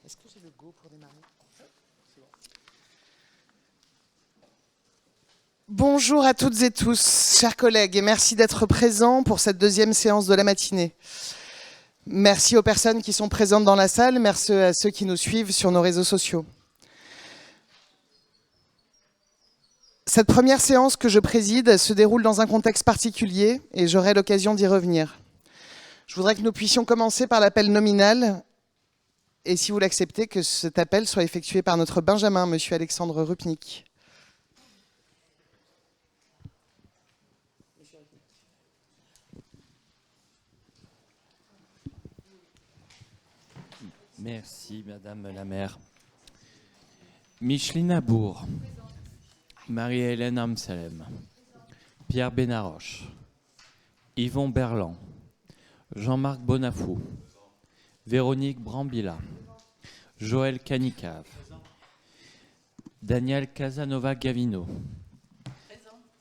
Est-ce que j'ai le go pour démarrer? Bonjour à toutes et tous, chers collègues, et merci d'être présents pour cette deuxième séance de la matinée. Merci aux personnes qui sont présentes dans la salle, merci à ceux qui nous suivent sur nos réseaux sociaux. Cette première séance que je préside se déroule dans un contexte particulier et j'aurai l'occasion d'y revenir. Je voudrais que nous puissions commencer par l'appel nominal et, si vous l'acceptez, que cet appel soit effectué par notre Benjamin, monsieur Alexandre Rupnik. Merci, Madame la maire. Micheline Abour, Marie-Hélène Amsalem, Pierre Benaroche, Yvon Berland, Jean-Marc Bonafou, Véronique Brambilla, Joël Canicave, Daniel Casanova-Gavino,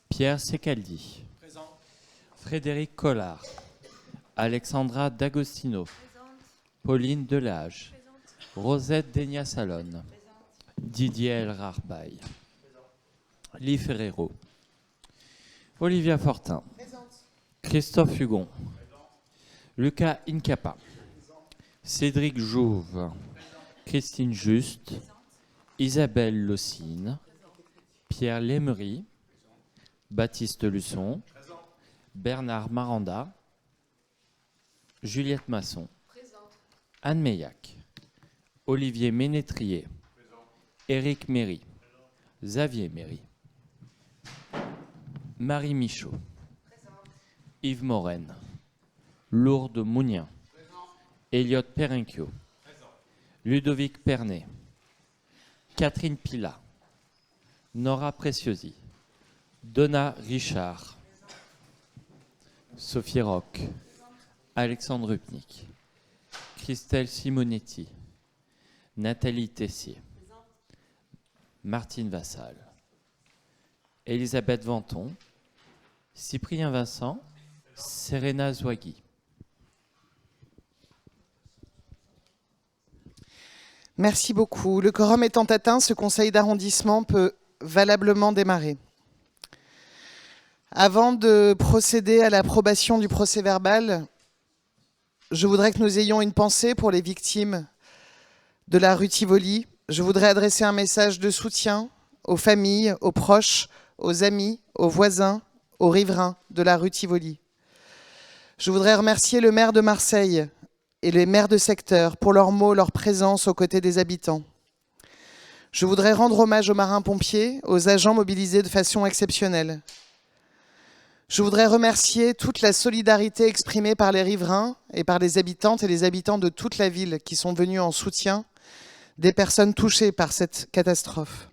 Pierre Secaldi, Frédéric Collard, Alexandra D'Agostino, Pauline Delage, Rosette Degna-Salonne, Didier El Rarbaï, Lee Ferrero, Olivia Fortin, Christophe Hugon, Lucas Incapa, Cédric Jouve, Christine Juste, Isabelle Lossine, Pierre Lémery, Baptiste Luçon, Bernard Maranda, Juliette Masson, Anne Meillac, Olivier Ménétrier, Éric Méry, Xavier Méry, Marie Michaud, Yves Morène, Lourdes Mounien, Elliot Perenchio, Ludovic Pernet, Catherine Pila, Nora Preciosi, Donna Richard, Sophie Roch, Alexandre Rupnik, Christelle Simonetti, Nathalie Tessier, Martine Vassal, Elisabeth Venton, Cyprien Vincent, Serena Zouagui. Merci beaucoup. Le quorum étant atteint, ce conseil d'arrondissement peut valablement démarrer. Avant de procéder à l'approbation du procès-verbal, je voudrais que nous ayons une pensée pour les victimes de la rue Tivoli. Je voudrais adresser un message de soutien aux familles, aux proches, aux amis, aux voisins, aux riverains de la rue Tivoli. Je voudrais remercier le maire de Marseille et les maires de secteur pour leurs mots, leur présence aux côtés des habitants. Je voudrais rendre hommage aux marins-pompiers, aux agents mobilisés de façon exceptionnelle. Je voudrais remercier toute la solidarité exprimée par les riverains et par les habitantes et les habitants de toute la ville qui sont venus en soutien des personnes touchées par cette catastrophe.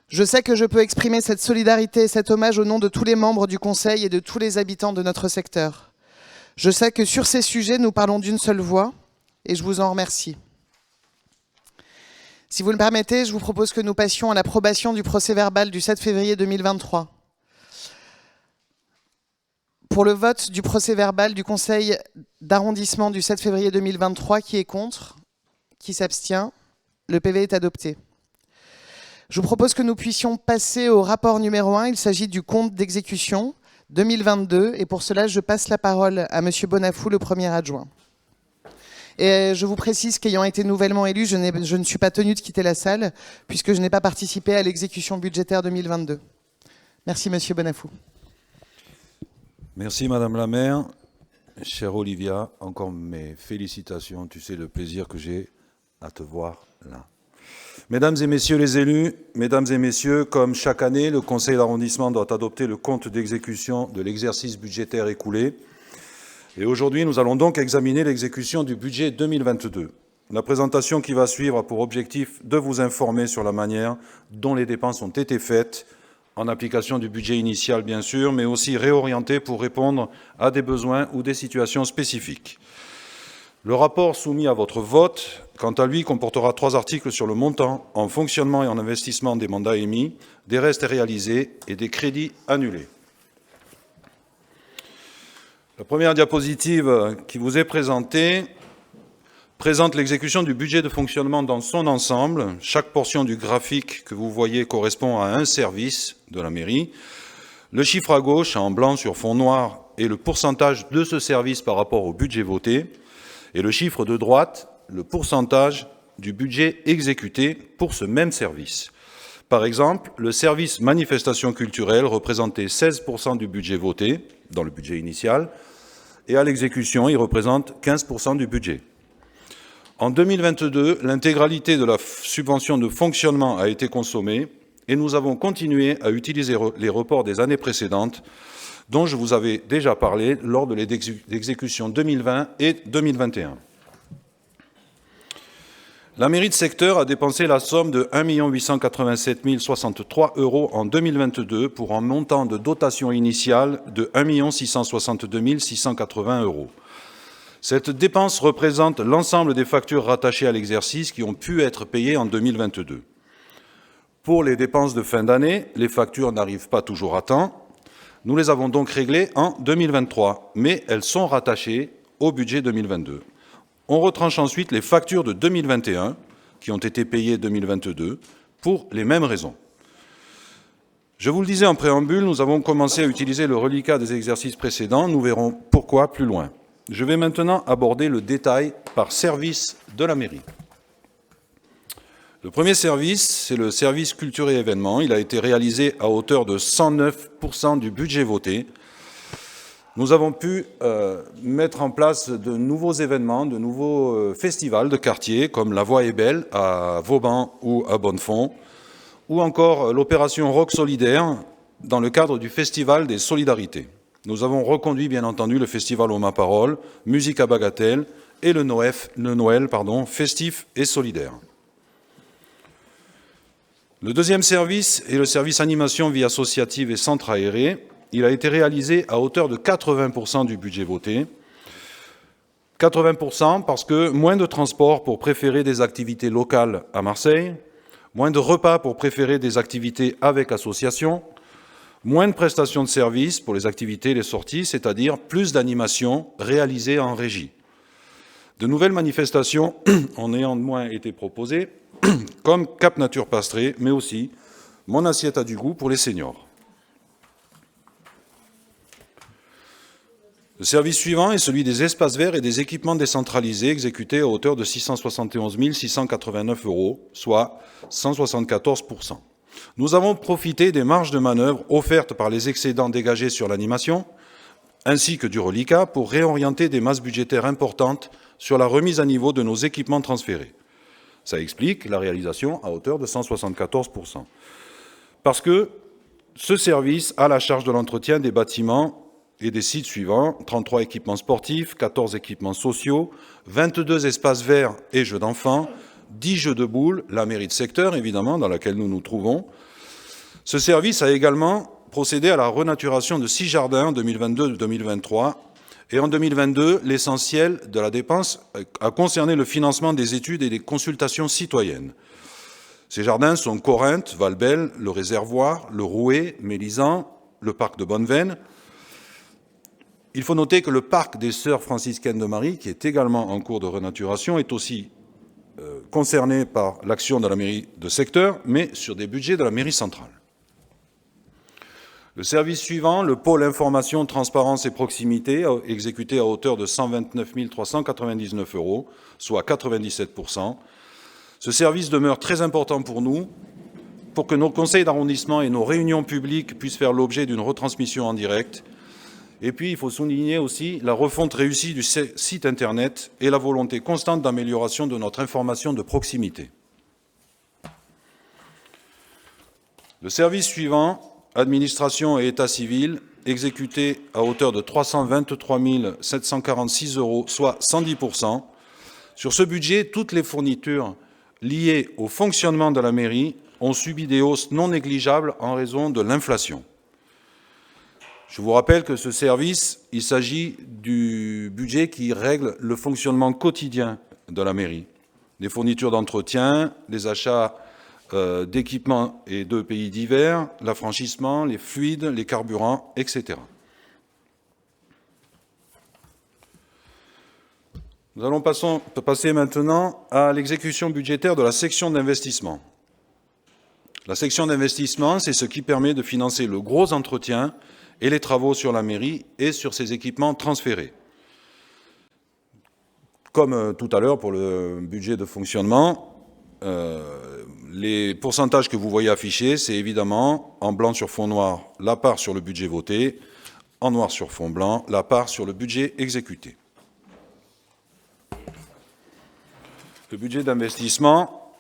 Je sais que je peux exprimer cette solidarité et cet hommage au nom de tous les membres du Conseil et de tous les habitants de notre secteur. Je sais que sur ces sujets, nous parlons d'une seule voix et je vous en remercie. Si vous le permettez, je vous propose que nous passions à l'approbation du procès-verbal du 7 février 2023. Pour le vote du procès-verbal du Conseil d'arrondissement du 7 février 2023, qui est contre, qui s'abstient, le PV est adopté. Je vous propose que nous puissions passer au rapport numéro 1. Il s'agit du compte d'exécution 2022. Et pour cela, je passe la parole à monsieur Bonafou, le premier adjoint. Et je vous précise qu'ayant été nouvellement élu, je ne suis pas tenu de quitter la salle, puisque je n'ai pas participé à l'exécution budgétaire 2022. Merci, monsieur Bonafou. Merci Madame la maire. Chère Olivia, encore mes félicitations. Tu sais le plaisir que j'ai à te voir là. Mesdames et messieurs les élus, mesdames et messieurs, comme chaque année, le conseil d'arrondissement doit adopter le compte d'exécution de l'exercice budgétaire écoulé. Et aujourd'hui, nous allons donc examiner l'exécution du budget 2022. La présentation qui va suivre a pour objectif de vous informer sur la manière dont les dépenses ont été faites, en application du budget initial bien sûr, mais aussi réorienté pour répondre à des besoins ou des situations spécifiques. Le rapport soumis à votre vote, quant à lui, comportera 3 articles sur le montant, en fonctionnement et en investissement des mandats émis, des restes réalisés et des crédits annulés. La première diapositive qui vous est présentée présente l'exécution du budget de fonctionnement dans son ensemble. Chaque portion du graphique que vous voyez correspond à un service de la mairie. Le chiffre à gauche, en blanc sur fond noir, est le pourcentage de ce service par rapport au budget voté. Et le chiffre de droite, le pourcentage du budget exécuté pour ce même service. Par exemple, le service manifestation culturelle représentait 16% du budget voté, dans le budget initial, et à l'exécution, il représente 15% du budget. En 2022, l'intégralité de la subvention de fonctionnement a été consommée et nous avons continué à utiliser les reports des années précédentes dont je vous avais déjà parlé lors de l'exécution 2020 et 2021. La mairie de secteur a dépensé la somme de 1 887 063 € en 2022 pour un montant de dotation initiale de 1 662 680 €. Cette dépense représente l'ensemble des factures rattachées à l'exercice qui ont pu être payées en 2022. Pour les dépenses de fin d'année, les factures n'arrivent pas toujours à temps. Nous les avons donc réglées en 2023, mais elles sont rattachées au budget 2022. On retranche ensuite les factures de 2021, qui ont été payées 2022, pour les mêmes raisons. Je vous le disais en préambule, nous avons commencé à utiliser le reliquat des exercices précédents. Nous verrons pourquoi plus loin. Je vais maintenant aborder le détail par service de la mairie. Le premier service, c'est le service culture et événements. Il a été réalisé à hauteur de 109% du budget voté. Nous avons pu mettre en place de nouveaux événements, de nouveaux festivals de quartier, comme La Voix est belle à Vauban ou à Bonnefond, ou encore l'opération Rock Solidaire dans le cadre du Festival des Solidarités. Nous avons reconduit, bien entendu, le festival Au Ma Parole, Musique à Bagatelle et le Noël festif et solidaire. Le deuxième service est le service animation vie associative et centre aéré. Il a été réalisé à hauteur de 80% du budget voté. 80% parce que moins de transport pour préférer des activités locales à Marseille, moins de repas pour préférer des activités avec associations, moins de prestations de services pour les activités et les sorties, c'est-à-dire plus d'animations réalisées en régie. De nouvelles manifestations ont néanmoins été proposées, comme Cap Nature Pastré, mais aussi Mon assiette a du goût pour les seniors. Le service suivant est celui des espaces verts et des équipements décentralisés exécutés à hauteur de 671 689 €, soit 174%. Nous avons profité des marges de manœuvre offertes par les excédents dégagés sur l'animation, ainsi que du reliquat, pour réorienter des masses budgétaires importantes sur la remise à niveau de nos équipements transférés. Ça explique la réalisation à hauteur de 174%. Parce que ce service a la charge de l'entretien des bâtiments et des sites suivants, 33 équipements sportifs, 14 équipements sociaux, 22 espaces verts et jeux d'enfants, 10 jeux de boules, la mairie de secteur, évidemment, dans laquelle nous nous trouvons. Ce service a également procédé à la renaturation de 6 jardins en 2022-2023. Et en 2022, l'essentiel de la dépense a concerné le financement des études et des consultations citoyennes. Ces jardins sont Corinthe, Valbelle, le Réservoir, le Rouet, Mélisan, le parc de Bonneveine. Il faut noter que le parc des Sœurs franciscaines de Marie, qui est également en cours de renaturation, est aussi concerné par l'action de la mairie de secteur, mais sur des budgets de la mairie centrale. Le service suivant, le pôle information, transparence et proximité, exécuté à hauteur de 129 399 €, soit 97%. Ce service demeure très important pour nous, pour que nos conseils d'arrondissement et nos réunions publiques puissent faire l'objet d'une retransmission en direct. Et puis, il faut souligner aussi la refonte réussie du site Internet et la volonté constante d'amélioration de notre information de proximité. Le service suivant, administration et état civil, exécuté à hauteur de 323 746 €, soit 110%. Sur ce budget, toutes les fournitures liées au fonctionnement de la mairie ont subi des hausses non négligeables en raison de l'inflation. Je vous rappelle que ce service, il s'agit du budget qui règle le fonctionnement quotidien de la mairie. Les fournitures d'entretien, les achats d'équipements et de pays divers, l'affranchissement, les fluides, les carburants, etc. Nous allons passer maintenant à l'exécution budgétaire de la section d'investissement. La section d'investissement, c'est ce qui permet de financer le gros entretien et les travaux sur la mairie et sur ses équipements transférés. Comme tout à l'heure pour le budget de fonctionnement, les pourcentages que vous voyez affichés, c'est évidemment en blanc sur fond noir la part sur le budget voté, en noir sur fond blanc la part sur le budget exécuté. Le budget d'investissement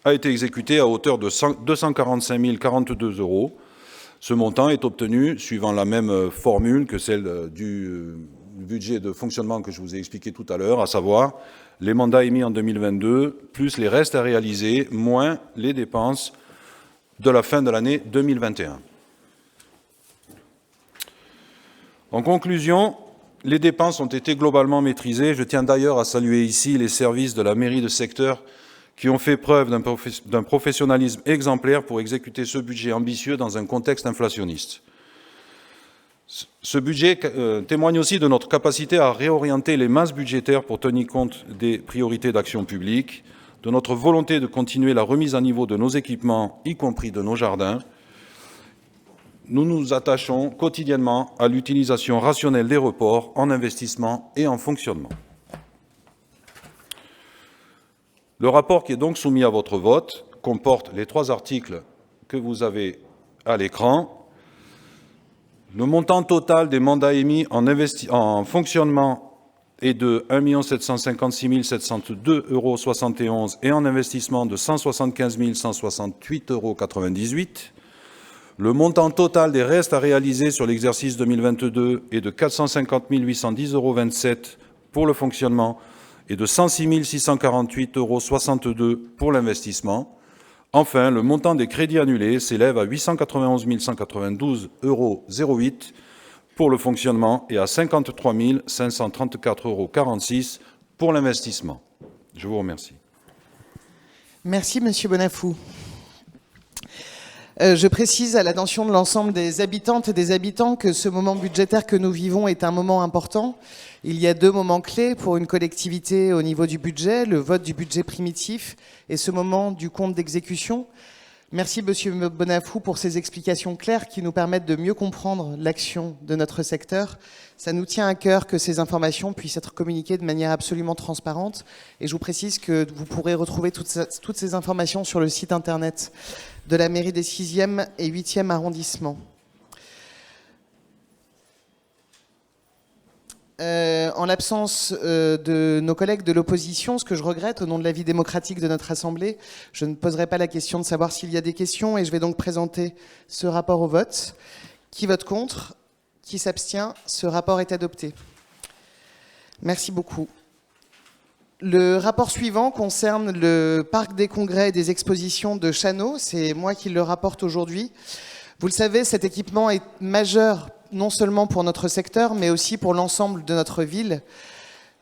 a été exécuté à hauteur de 245 042 €. Ce montant est obtenu suivant la même formule que celle du budget de fonctionnement que je vous ai expliqué tout à l'heure, à savoir les mandats émis en 2022, plus les restes à réaliser, moins les dépenses de la fin de l'année 2021. En conclusion, les dépenses ont été globalement maîtrisées. Je tiens d'ailleurs à saluer ici les services de la mairie de secteur qui ont fait preuve d'un professionnalisme exemplaire pour exécuter ce budget ambitieux dans un contexte inflationniste. Ce budget témoigne aussi de notre capacité à réorienter les masses budgétaires pour tenir compte des priorités d'action publique, de notre volonté de continuer la remise à niveau de nos équipements, y compris de nos jardins. Nous nous attachons quotidiennement à l'utilisation rationnelle des reports en investissement et en fonctionnement. Le rapport qui est donc soumis à votre vote comporte les 3 articles que vous avez à l'écran. Le montant total des mandats émis en fonctionnement est de 1 756 702,71 € et en investissement de 175 168,98 €. Le montant total des restes à réaliser sur l'exercice 2022 est de 450 810,27 € pour le fonctionnement et de 106 648,62 € pour l'investissement. Enfin, le montant des crédits annulés s'élève à 891 192,08 € pour le fonctionnement et à 53 534,46 € pour l'investissement. Je vous remercie. Merci, Monsieur Bonafou. Je précise à l'attention de l'ensemble des habitantes et des habitants que ce moment budgétaire que nous vivons est un moment important. Il y a 2 moments clés pour une collectivité au niveau du budget, le vote du budget primitif et ce moment du compte d'exécution. Merci Monsieur Bonafou pour ces explications claires qui nous permettent de mieux comprendre l'action de notre secteur. Ça nous tient à cœur que ces informations puissent être communiquées de manière absolument transparente. Et je vous précise que vous pourrez retrouver toutes ces informations sur le site internet de la mairie des 6e et 8e arrondissements. En l'absence de nos collègues de l'opposition, ce que je regrette au nom de la vie démocratique de notre Assemblée, je ne poserai pas la question de savoir s'il y a des questions et je vais donc présenter ce rapport au vote. Qui vote contre ? Qui s'abstient ? Ce rapport est adopté. Merci beaucoup. Le rapport suivant concerne le parc des congrès et des expositions de Chano. C'est moi qui le rapporte aujourd'hui. Vous le savez, cet équipement est majeur non seulement pour notre secteur, mais aussi pour l'ensemble de notre ville.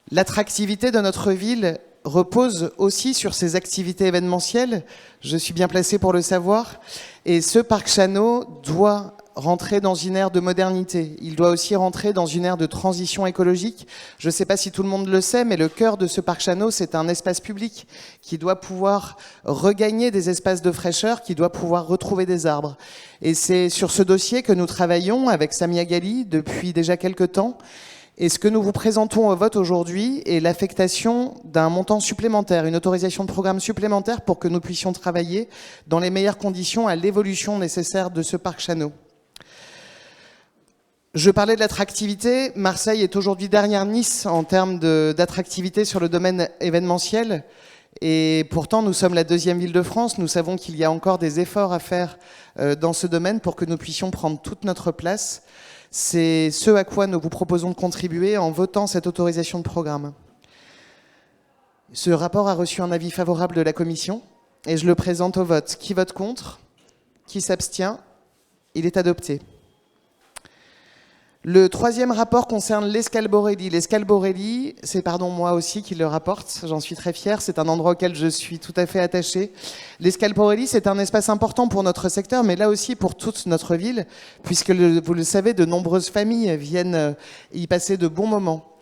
L'attractivité de notre ville repose aussi sur ces activités événementielles. Je suis bien placé pour le savoir. Et ce parc Chano doit rentrer dans une ère de modernité. Il doit aussi rentrer dans une ère de transition écologique. Je ne sais pas si tout le monde le sait, mais le cœur de ce parc Chano, c'est un espace public qui doit pouvoir regagner des espaces de fraîcheur, qui doit pouvoir retrouver des arbres. Et c'est sur ce dossier que nous travaillons avec Samia Ghali depuis déjà quelques temps. Et ce que nous vous présentons au vote aujourd'hui est l'affectation d'un montant supplémentaire, une autorisation de programme supplémentaire pour que nous puissions travailler dans les meilleures conditions à l'évolution nécessaire de ce parc Chano. Je parlais de l'attractivité. Marseille est aujourd'hui derrière Nice en termes d'attractivité sur le domaine événementiel. Et pourtant, nous sommes la 2e ville de France. Nous savons qu'il y a encore des efforts à faire dans ce domaine pour que nous puissions prendre toute notre place. C'est ce à quoi nous vous proposons de contribuer en votant cette autorisation de programme. Ce rapport a reçu un avis favorable de la Commission et je le présente au vote. Qui vote contre ? Qui s'abstient ? Il est adopté. Le 3e rapport concerne l'Escalborelli. L'Escalborelli, c'est moi aussi qui le rapporte, j'en suis très fière, c'est un endroit auquel je suis tout à fait attachée. L'Escalborelli, c'est un espace important pour notre secteur, mais là aussi pour toute notre ville, puisque vous le savez, de nombreuses familles viennent y passer de bons moments.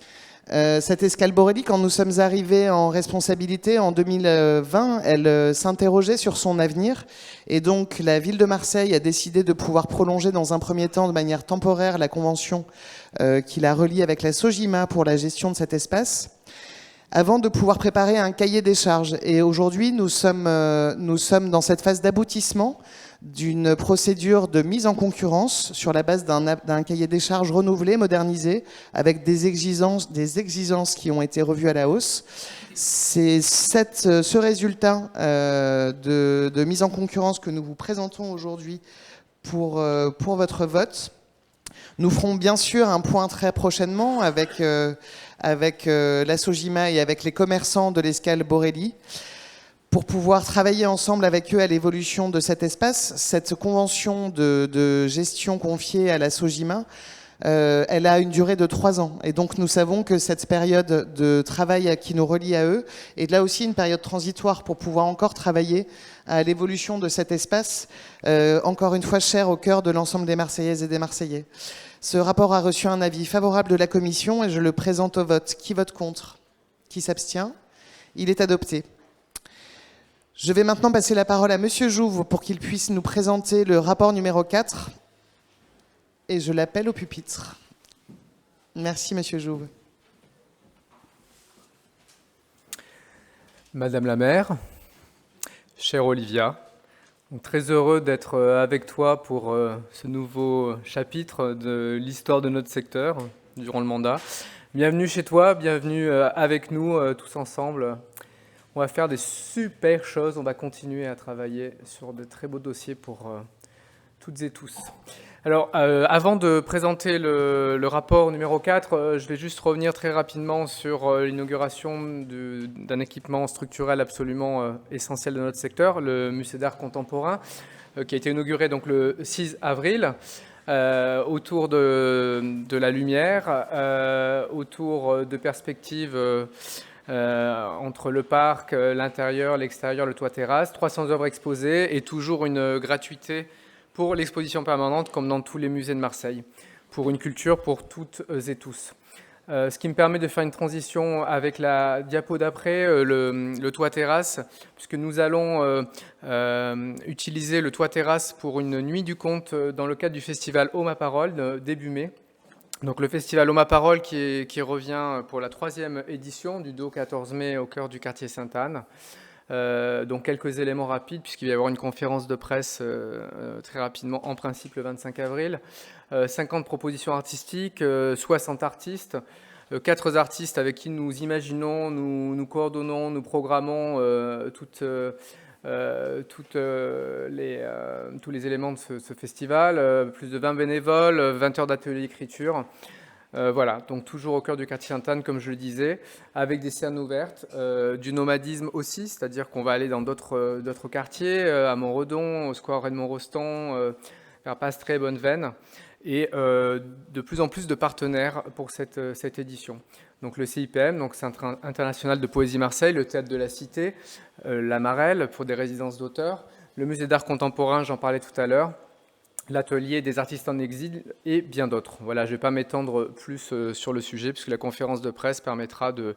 Cette escale Borelli, quand nous sommes arrivés en responsabilité en 2020, elle s'interrogeait sur son avenir. Et donc, la ville de Marseille a décidé de pouvoir prolonger dans un premier temps de manière temporaire la convention qui la relie avec la Sojima pour la gestion de cet espace, avant de pouvoir préparer un cahier des charges. Et aujourd'hui, nous sommes dans cette phase d'aboutissement d'une procédure de mise en concurrence sur la base d'un cahier des charges renouvelé, modernisé, avec des exigences qui ont été revues à la hausse. C'est ce résultat de mise en concurrence que nous vous présentons aujourd'hui pour votre vote. Nous ferons bien sûr un point très prochainement avec la Sojima et avec les commerçants de l'escale Borelli, pour pouvoir travailler ensemble avec eux à l'évolution de cet espace. Cette convention de gestion confiée à la Sojima, elle a une durée de 3 ans. Et donc nous savons que cette période de travail qui nous relie à eux est là aussi une période transitoire pour pouvoir encore travailler à l'évolution de cet espace, encore une fois cher au cœur de l'ensemble des Marseillaises et des Marseillais. Ce rapport a reçu un avis favorable de la Commission et je le présente au vote. Qui vote contre? Qui s'abstient? Il est adopté. Je vais maintenant passer la parole à Monsieur Jouve pour qu'il puisse nous présenter le rapport numéro 4. Et je l'appelle au pupitre. Merci, Monsieur Jouve. Madame la maire, chère Olivia, très heureux d'être avec toi pour ce nouveau chapitre de l'histoire de notre secteur durant le mandat. Bienvenue chez toi, bienvenue avec nous tous ensemble. On va faire des super choses, on va continuer à travailler sur de très beaux dossiers pour toutes et tous. Alors, avant de présenter le rapport numéro 4, je vais juste revenir très rapidement sur l'inauguration d'un équipement structurel absolument essentiel de notre secteur, le musée d'art contemporain, qui a été inauguré donc, le 6 avril, autour de la lumière, autour de perspectives entre le parc, l'intérieur, l'extérieur, le toit terrasse, 300 œuvres exposées et toujours une gratuité pour l'exposition permanente, comme dans tous les musées de Marseille, pour une culture pour toutes et tous. Ce qui me permet de faire une transition avec la diapo d'après, le toit terrasse, puisque nous allons utiliser le toit terrasse pour une nuit du conte dans le cadre du festival Homme à Parole, début mai. Donc le festival Homme à Parole qui revient pour la 3e édition du 2 au 14 mai au cœur du quartier Sainte-Anne. Donc quelques éléments rapides puisqu'il va y avoir une conférence de presse très rapidement, en principe le 25 avril. 50 propositions artistiques, 60 artistes, 4 artistes avec qui nous imaginons, nous coordonnons, nous programmons tous les éléments de ce festival, plus de 20 bénévoles, 20 heures d'atelier d'écriture. Voilà, donc toujours au cœur du quartier Sainte-Anne, comme je le disais, avec des scènes ouvertes, du nomadisme aussi, c'est-à-dire qu'on va aller dans d'autres quartiers, à Montredon, au square Edmond-Rostand, vers Pastré, Bonneveine, et de plus en plus de partenaires pour cette édition. Donc le CIPM, donc Centre international de poésie Marseille, le Théâtre de la Cité, la Marelle pour des résidences d'auteurs, le Musée d'art contemporain, j'en parlais tout à l'heure, l'atelier des artistes en exil et bien d'autres. Voilà, je ne vais pas m'étendre plus sur le sujet puisque la conférence de presse permettra de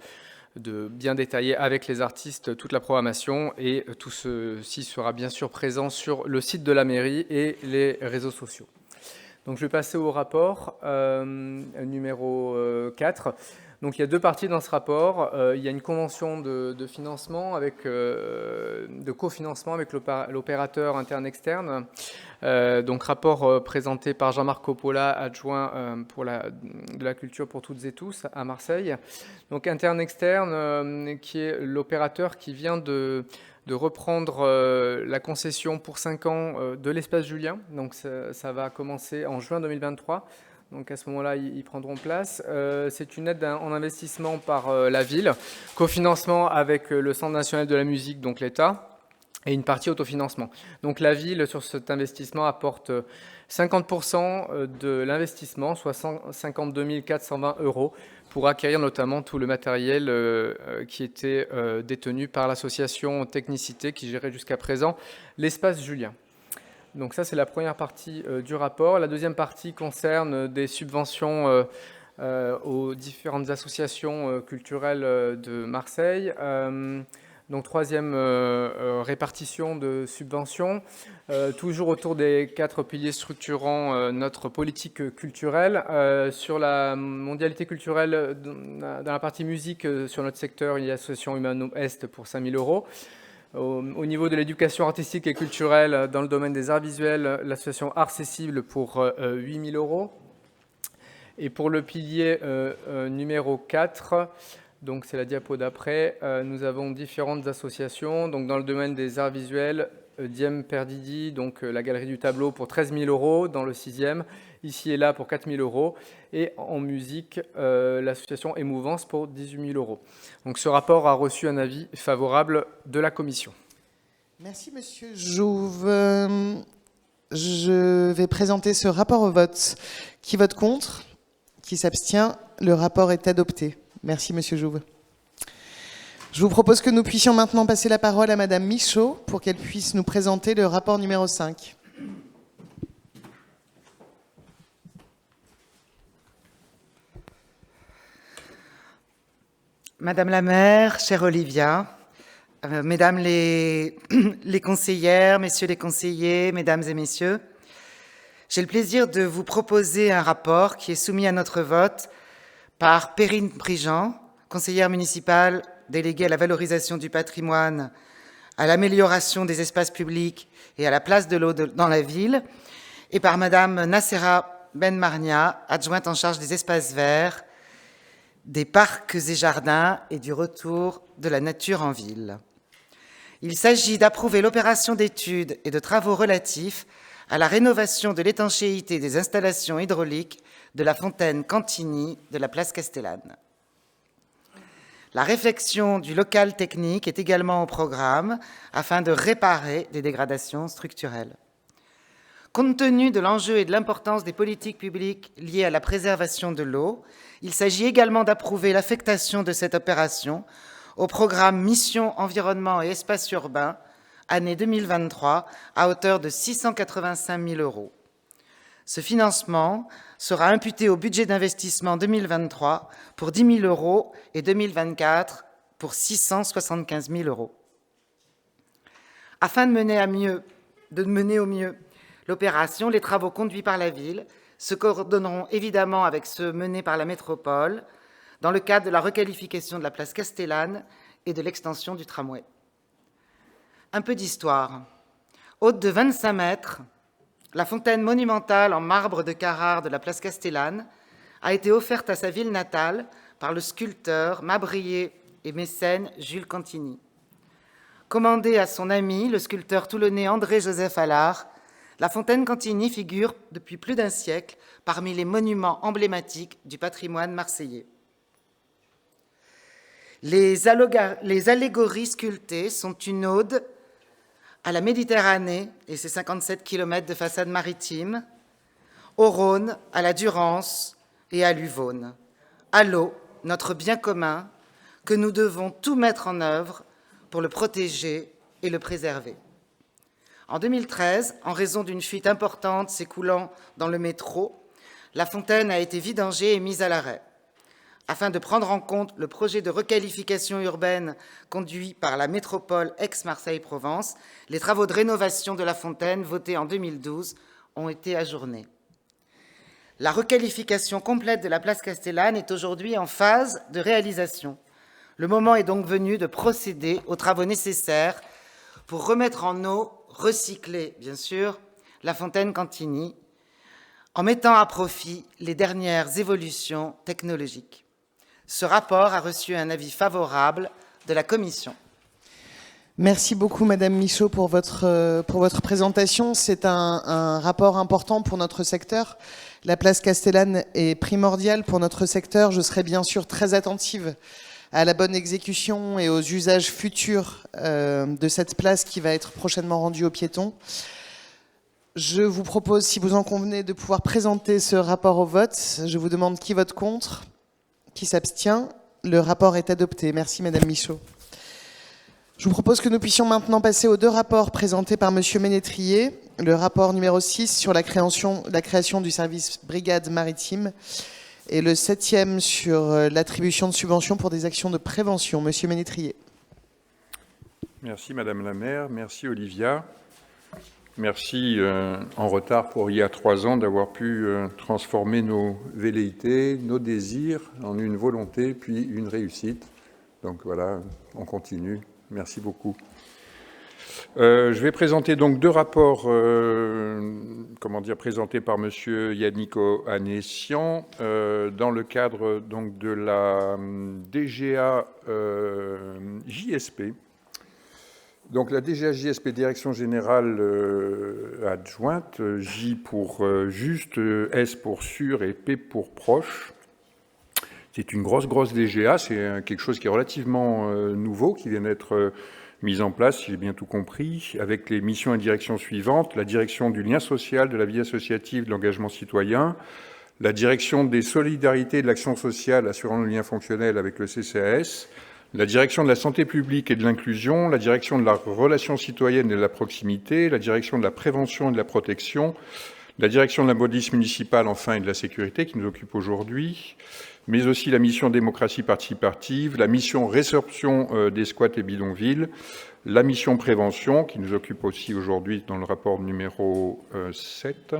bien détailler avec les artistes toute la programmation et tout ceci sera bien sûr présent sur le site de la mairie et les réseaux sociaux. Donc je vais passer au rapport numéro 4. Donc il y a 2 parties dans ce rapport. Il y a une convention de financement, de cofinancement avec l'opérateur interne-externe. Donc rapport présenté par Jean-Marc Coppola, adjoint de la culture pour toutes et tous à Marseille. Donc interne-externe qui est l'opérateur qui vient de reprendre la concession pour 5 ans de l'espace Julien. Donc ça va commencer en juin 2023. Donc à ce moment-là, ils prendront place. C'est une aide en investissement par la ville, cofinancement avec le Centre national de la musique, donc l'État, et une partie autofinancement. Donc la ville, sur cet investissement, apporte 50% de l'investissement, soit 152 420 €, pour acquérir notamment tout le matériel qui était détenu par l'association Technicité, qui gérait jusqu'à présent l'espace Julien. Donc ça, c'est la première partie du rapport. La deuxième partie concerne des subventions aux différentes associations culturelles de Marseille. Donc troisième répartition de subventions, toujours autour des 4 piliers structurant notre politique culturelle. Sur la mondialité culturelle, dans la partie musique, sur notre secteur, il y a l'association Humano Est pour 5 000 euros. Au niveau de l'éducation artistique et culturelle, dans le domaine des arts visuels, l'association Artsessible pour 8 000 euros. Et pour le pilier numéro 4, donc c'est la diapo d'après, nous avons différentes associations. Donc dans le domaine des arts visuels, Diem Perdidi, donc la Galerie du Tableau pour 13 000 euros dans le 6e, ici et là pour 4 000 euros, et en musique, l'association Émouvance pour 18 000 euros. Donc ce rapport a reçu un avis favorable de la commission. Merci Monsieur Jouve. Je vais présenter ce rapport au vote. Qui vote contre ? Qui s'abstient ? Le rapport est adopté. Merci Monsieur Jouve. Je vous propose que nous puissions maintenant passer la parole à Madame Michaud pour qu'elle puisse nous présenter le rapport numéro 5. Madame la maire, chère Olivia, mesdames les conseillères, messieurs les conseillers, mesdames et messieurs, j'ai le plaisir de vous proposer un rapport qui est soumis à notre vote par Perrine Prigent, conseillère municipale déléguée à la valorisation du patrimoine, à l'amélioration des espaces publics et à la place de l'eau dans la ville, et par Madame Nassera Benmarnia, adjointe en charge des espaces verts, des parcs et jardins et du retour de la nature en ville. Il s'agit d'approuver l'opération d'études et de travaux relatifs à la rénovation de l'étanchéité des installations hydrauliques de la fontaine Cantigny de la place Castellane. La réflexion du local technique est également au programme afin de réparer des dégradations structurelles. Compte tenu de l'enjeu et de l'importance des politiques publiques liées à la préservation de l'eau, il s'agit également d'approuver l'affectation de cette opération au programme Mission Environnement et Espace Urbain, année 2023, à hauteur de 685 000 euros. Ce financement sera imputé au budget d'investissement 2023 pour 10 000 euros et 2024 pour 675 000 euros. Afin de mener au mieux l'opération, les travaux conduits par la ville se coordonneront évidemment avec ceux menés par la métropole dans le cadre de la requalification de la place Castellane et de l'extension du tramway. Un peu d'histoire. Haute de 25 mètres, la fontaine monumentale en marbre de Carrare de la place Castellane a été offerte à sa ville natale par le sculpteur, mabrier et mécène Jules Cantigny. Commandée à son ami, le sculpteur toulonnais André-Joseph Allard, la fontaine Cantigny figure depuis plus d'un siècle parmi les monuments emblématiques du patrimoine marseillais. Les allégories sculptées sont une ode à la Méditerranée et ses 57 km de façade maritime, au Rhône, à la Durance et à l'Uvaune, à l'eau, notre bien commun, que nous devons tout mettre en œuvre pour le protéger et le préserver. En 2013, en raison d'une fuite importante s'écoulant dans le métro, la fontaine a été vidangée et mise à l'arrêt. Afin de prendre en compte le projet de requalification urbaine conduit par la métropole Aix-Marseille-Provence, les travaux de rénovation de la fontaine votés en 2012 ont été ajournés. La requalification complète de la place Castellane est aujourd'hui en phase de réalisation. Le moment est donc venu de procéder aux travaux nécessaires pour remettre en eau, recycler bien sûr, la fontaine Cantigny, en mettant à profit les dernières évolutions technologiques. Ce rapport a reçu un avis favorable de la Commission. Merci beaucoup Madame Michaud pour votre présentation. C'est un rapport important pour notre secteur. La place Castellane est primordiale pour notre secteur. Je serai bien sûr très attentive à la bonne exécution et aux usages futurs de cette place qui va être prochainement rendue aux piétons. Je vous propose, si vous en convenez, de pouvoir présenter ce rapport au vote. Je vous demande qui vote contre, qui s'abstient. Le rapport est adopté. Merci Madame Michaud. Je vous propose que nous puissions maintenant passer aux deux rapports présentés par Monsieur Ménétrier. Le rapport numéro 6 sur la création du service brigade maritime Et le 7e sur l'attribution de subventions pour des actions de prévention. Monsieur Ménétrier. Merci Madame la maire, merci Olivia. Merci en retard pour il y a 3 ans d'avoir pu transformer nos velléités, nos désirs en une volonté puis une réussite. Donc voilà, on continue. Merci beaucoup. Je vais présenter donc 2 rapports présentés par Monsieur Yannick Ohanessian dans le cadre donc de la DGA JSP. Donc la DGA JSP, Direction Générale Adjointe, J pour juste, S pour sûr et P pour proche. C'est une grosse DGA, c'est quelque chose qui est relativement nouveau, qui vient d'être mise en place, si j'ai bien tout compris, avec les missions et directions suivantes: la direction du lien social, de la vie associative, de l'engagement citoyen, la direction des solidarités et de l'action sociale assurant le lien fonctionnel avec le CCAS, la direction de la santé publique et de l'inclusion, la direction de la relation citoyenne et de la proximité, la direction de la prévention et de la protection, la direction de la police municipale, enfin, et de la sécurité, qui nous occupe aujourd'hui, mais aussi la mission démocratie participative, la mission résorption des squats et bidonvilles, la mission prévention, qui nous occupe aussi aujourd'hui dans le rapport numéro 7,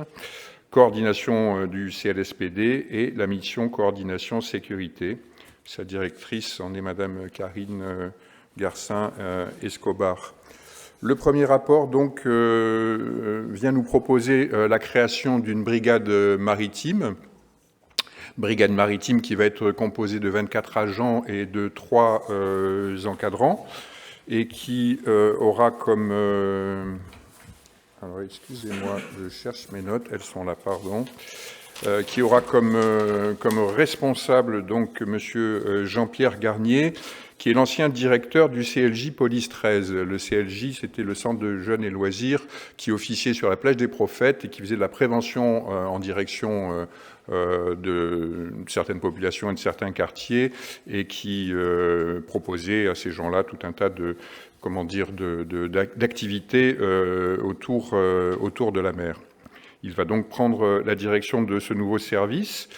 coordination du CLSPD, et la mission coordination sécurité. Sa directrice en est Madame Karine Garcin-Escobar. Le premier rapport donc vient nous proposer la création d'une brigade maritime qui va être composée de 24 agents et de 3 encadrants, et qui aura comme... alors excusez-moi, je cherche mes notes, elles sont là, pardon. Qui aura comme responsable donc Monsieur Jean-Pierre Garnier, qui est l'ancien directeur du CLJ Police 13. Le CLJ, c'était le centre de jeunes et loisirs qui officiait sur la plage des Prophètes et qui faisait de la prévention en direction de certaines populations et de certains quartiers, et qui proposait à ces gens-là tout un tas de d'activités autour de la mer. Il va donc prendre la direction de ce nouveau service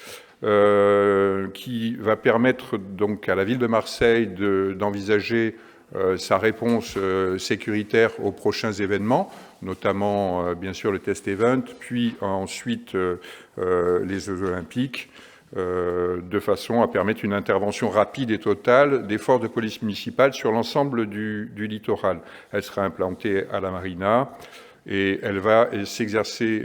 qui va permettre donc à la ville de Marseille d'envisager sa réponse sécuritaire aux prochains événements, notamment bien sûr le test event, puis ensuite les Jeux Olympiques, de façon à permettre une intervention rapide et totale des forces de police municipale sur l'ensemble du littoral. Elle sera implantée à la marina, et elle va exercer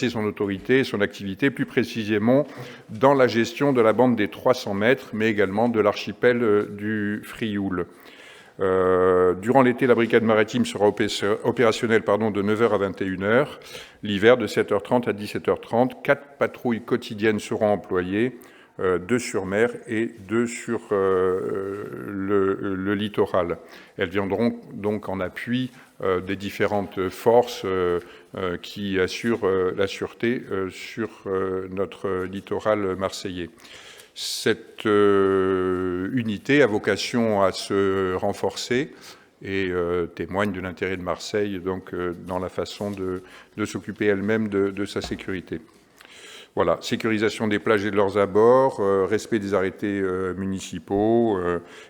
son autorité et son activité plus précisément dans la gestion de la bande des 300 mètres, mais également de l'archipel du Frioul. Durant l'été, la brigade maritime sera opérationnelle de 9h à 21h, l'hiver de 7h30 à 17h30. 4 patrouilles quotidiennes seront employées, 2 sur mer et 2 sur le littoral. Elles viendront donc en appui des différentes forces qui assurent la sûreté sur notre littoral marseillais. Cette unité a vocation à se renforcer et témoigne de l'intérêt de Marseille donc, dans la façon de s'occuper elle-même de sa sécurité. Voilà, sécurisation des plages et de leurs abords, respect des arrêtés municipaux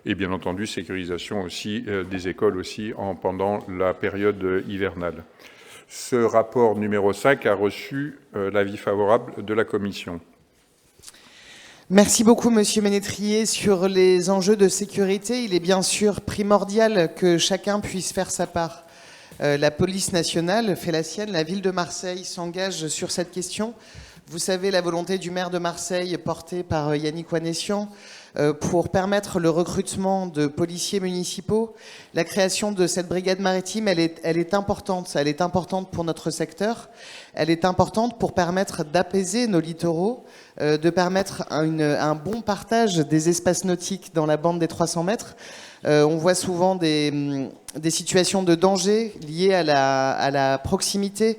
et bien entendu sécurisation aussi des écoles aussi pendant la période hivernale. Ce rapport numéro 5 a reçu l'avis favorable de la Commission. Merci beaucoup, Monsieur Ménétrier. Sur les enjeux de sécurité, il est bien sûr primordial que chacun puisse faire sa part. La police nationale fait la sienne, la ville de Marseille s'engage sur cette question. Vous savez la volonté du maire de Marseille, portée par Yannick Ohanessian, pour permettre le recrutement de policiers municipaux. La création de cette brigade maritime, elle est importante. Elle est importante pour notre secteur. Elle est importante pour permettre d'apaiser nos littoraux, de permettre un bon partage des espaces nautiques dans la bande des 300 mètres. On voit souvent des situations de danger liées à la proximité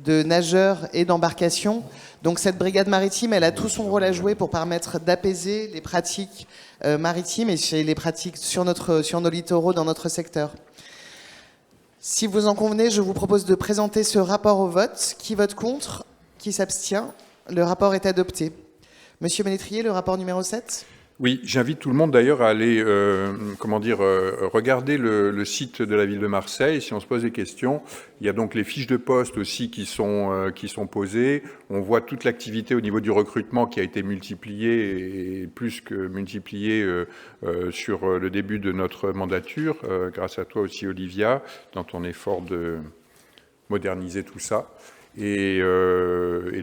de nageurs et d'embarcations. Donc cette brigade maritime, elle a tout son rôle à jouer pour permettre d'apaiser les pratiques maritimes et les pratiques sur nos littoraux dans notre secteur. Si vous en convenez, je vous propose de présenter ce rapport au vote. Qui vote contre? Qui s'abstient? Le rapport est adopté. Monsieur Ménétrier, le rapport numéro 7 ? Oui, j'invite tout le monde d'ailleurs à aller regarder le site de la ville de Marseille. Si on se pose des questions, il y a donc les fiches de poste aussi qui sont posées. On voit toute l'activité au niveau du recrutement qui a été multipliée et plus que multipliée sur le début de notre mandature, grâce à toi aussi Olivia, dans ton effort de moderniser tout ça. Et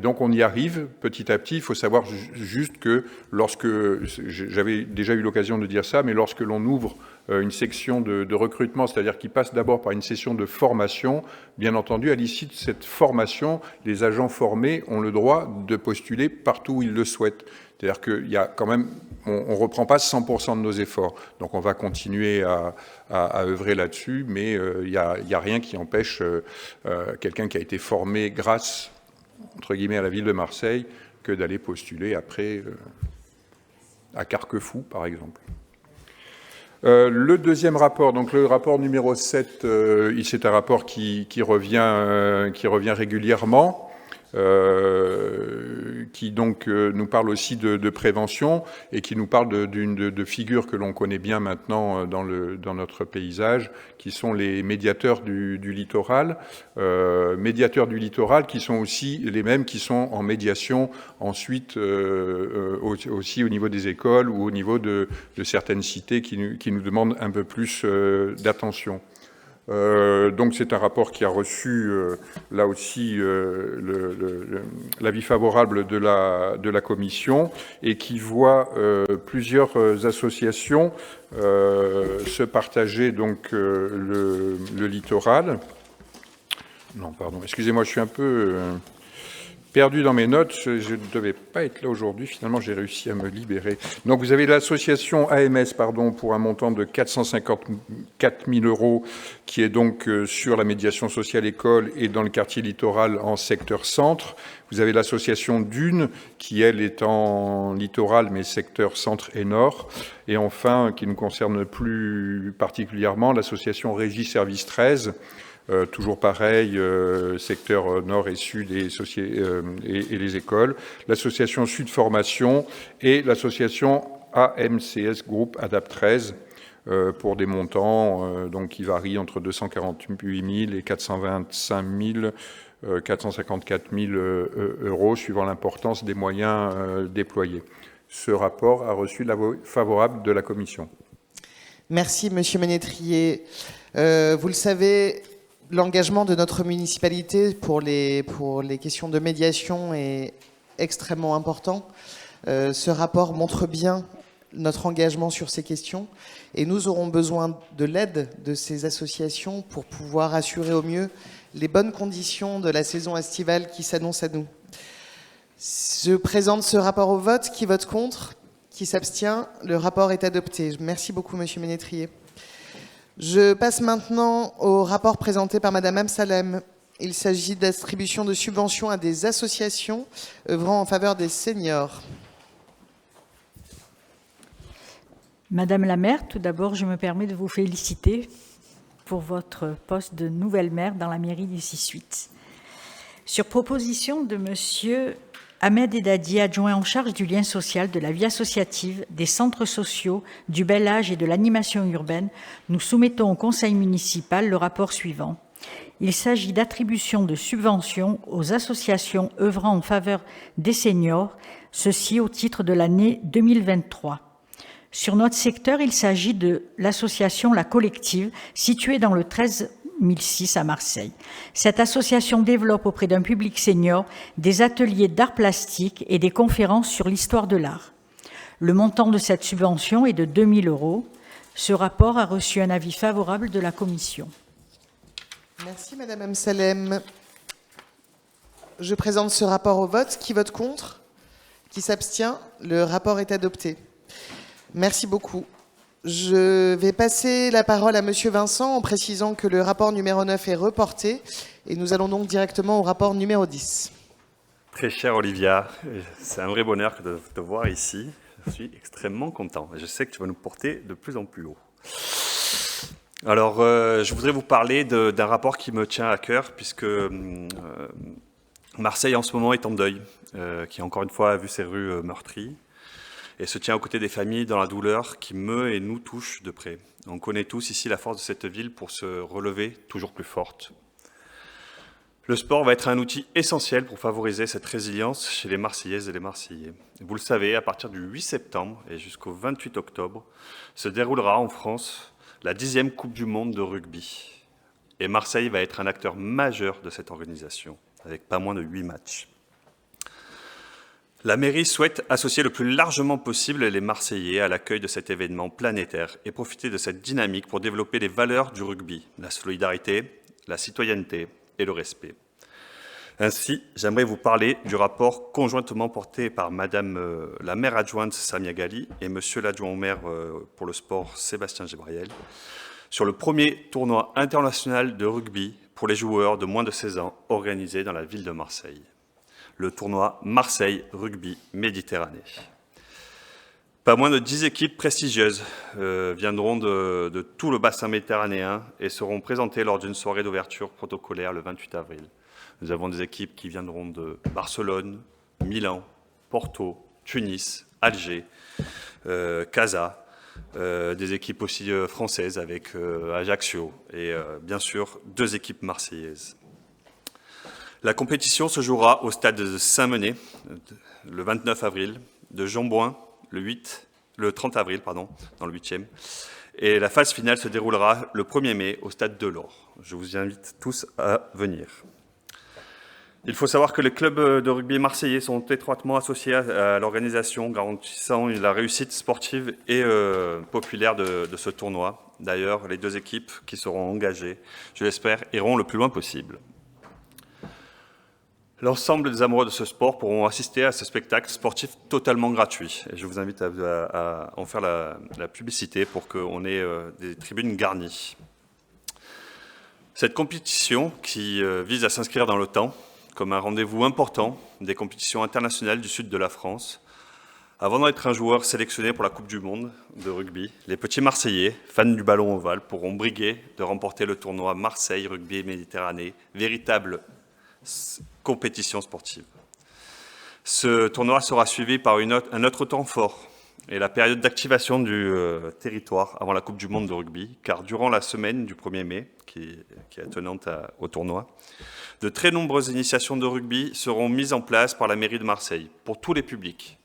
donc on y arrive petit à petit. Il faut savoir juste que lorsque, j'avais déjà eu l'occasion de dire ça, mais lorsque l'on ouvre une section de recrutement, c'est-à-dire qui passe d'abord par une session de formation, bien entendu, à l'issue de cette formation, les agents formés ont le droit de postuler partout où ils le souhaitent. C'est-à-dire qu'il y a quand même, on ne reprend pas 100% de nos efforts. Donc on va continuer à œuvrer là-dessus, mais il y a rien qui empêche quelqu'un qui a été formé grâce, entre guillemets, à la ville de Marseille, que d'aller postuler après à Carquefou, par exemple. Le deuxième rapport, donc le rapport numéro 7, c'est un rapport qui revient régulièrement. Qui donc nous parle aussi de prévention et qui nous parle de figures que l'on connaît bien maintenant dans notre paysage, qui sont les médiateurs du littoral. Médiateurs du littoral qui sont aussi les mêmes qui sont en médiation ensuite aussi au niveau des écoles ou au niveau de certaines cités qui nous demandent un peu plus d'attention. Donc c'est un rapport qui a reçu là aussi l'avis favorable de la commission et qui voit plusieurs associations se partager donc le littoral. Non, pardon, excusez-moi, je suis un peu perdu dans mes notes, je ne devais pas être là aujourd'hui, finalement j'ai réussi à me libérer. Donc vous avez l'association AMS, pour un montant de 454 000 €, qui est donc sur la médiation sociale école et dans le quartier littoral en secteur centre. Vous avez l'association Dune, qui elle est en littoral, mais secteur centre et nord. Et enfin, qui nous concerne plus particulièrement, l'association Régie Service 13, toujours pareil, secteur nord et sud et les écoles, l'association Sud Formation et l'association AMCS Group Adapt 13 pour des montants donc qui varient entre 248 000 et 454 000 € suivant l'importance des moyens déployés. Ce rapport a reçu l'avis favorable de la Commission. Merci, Monsieur Ménétrier. Vous le savez, l'engagement de notre municipalité pour les questions de médiation est extrêmement important. Ce rapport montre bien notre engagement sur ces questions et nous aurons besoin de l'aide de ces associations pour pouvoir assurer au mieux les bonnes conditions de la saison estivale qui s'annonce à nous. Je présente ce rapport au vote. Qui vote contre ? Qui s'abstient ? Le rapport est adopté. Merci beaucoup, Monsieur Ménétrier. Je passe maintenant au rapport présenté par Madame Amsalem. Il s'agit d'attribution de subventions à des associations œuvrant en faveur des seniors. Madame la maire, tout d'abord, je me permets de vous féliciter pour votre poste de nouvelle maire dans la mairie du 6-8. Sur proposition de Monsieur Ahmed Edadi, adjoint en charge du lien social, de la vie associative, des centres sociaux, du bel âge et de l'animation urbaine, nous soumettons au conseil municipal le rapport suivant. Il s'agit d'attribution de subventions aux associations œuvrant en faveur des seniors, ceci au titre de l'année 2023. Sur notre secteur, il s'agit de l'association La Collective, située dans le 13 006 à Marseille. Cette association développe auprès d'un public senior des ateliers d'art plastique et des conférences sur l'histoire de l'art. Le montant de cette subvention est de 2 000 €. Ce rapport a reçu un avis favorable de la Commission. Merci Madame Amsalem. Je présente ce rapport au vote. Qui vote contre ? Qui s'abstient ? Le rapport est adopté. Merci beaucoup. Je vais passer la parole à Monsieur Vincent en précisant que le rapport numéro 9 est reporté et nous allons donc directement au rapport numéro 10. Très chère Olivia, c'est un vrai bonheur de te voir ici. Je suis extrêmement content. Je sais que tu vas nous porter de plus en plus haut. Alors, je voudrais vous parler d'un rapport qui me tient à cœur puisque Marseille, en ce moment, est en deuil, qui encore une fois a vu ses rues meurtries, et se tient aux côtés des familles dans la douleur qui meut et nous touche de près. On connaît tous ici la force de cette ville pour se relever toujours plus forte. Le sport va être un outil essentiel pour favoriser cette résilience chez les Marseillaises et les Marseillais. Vous le savez, à partir du 8 septembre et jusqu'au 28 octobre, se déroulera en France la 10e Coupe du Monde de rugby. Et Marseille va être un acteur majeur de cette organisation, avec pas moins de 8 matchs. La mairie souhaite associer le plus largement possible les Marseillais à l'accueil de cet événement planétaire et profiter de cette dynamique pour développer les valeurs du rugby, la solidarité, la citoyenneté et le respect. Ainsi, j'aimerais vous parler du rapport conjointement porté par Madame la maire adjointe Samia Ghali et Monsieur l'adjoint au maire pour le sport Sébastien Gibrayel sur le premier tournoi international de rugby pour les joueurs de moins de 16 ans organisé dans la ville de Marseille. Le tournoi Marseille Rugby Méditerranée. Pas moins de 10 équipes prestigieuses viendront de tout le bassin méditerranéen et seront présentées lors d'une soirée d'ouverture protocolaire le 28 avril. Nous avons des équipes qui viendront de Barcelone, Milan, Porto, Tunis, Alger, Casa, des équipes aussi françaises avec Ajaccio et bien sûr 2 équipes marseillaises. La compétition se jouera au stade de Saint-Menet le 29 avril, de Jambouin le 30 avril, dans le 8e. Et la phase finale se déroulera le 1er mai au stade de l'Or. Je vous invite tous à venir. Il faut savoir que les clubs de rugby marseillais sont étroitement associés à l'organisation, garantissant la réussite sportive et populaire de ce tournoi. D'ailleurs, les 2 équipes qui seront engagées, je l'espère, iront le plus loin possible. L'ensemble des amoureux de ce sport pourront assister à ce spectacle sportif totalement gratuit. Et je vous invite à en faire la publicité pour qu'on ait des tribunes garnies. Cette compétition, qui vise à s'inscrire dans le temps, comme un rendez-vous important des compétitions internationales du sud de la France, avant d'être un joueur sélectionné pour la Coupe du Monde de rugby, les petits Marseillais, fans du ballon ovale, pourront briguer de remporter le tournoi Marseille Rugby Méditerranée, véritable compétition sportive. Ce tournoi sera suivi par un autre temps fort et la période d'activation du territoire avant la Coupe du Monde de rugby, car durant la semaine du 1er mai, qui est tenante au tournoi, de très nombreuses initiations de rugby seront mises en place par la mairie de Marseille pour tous les publics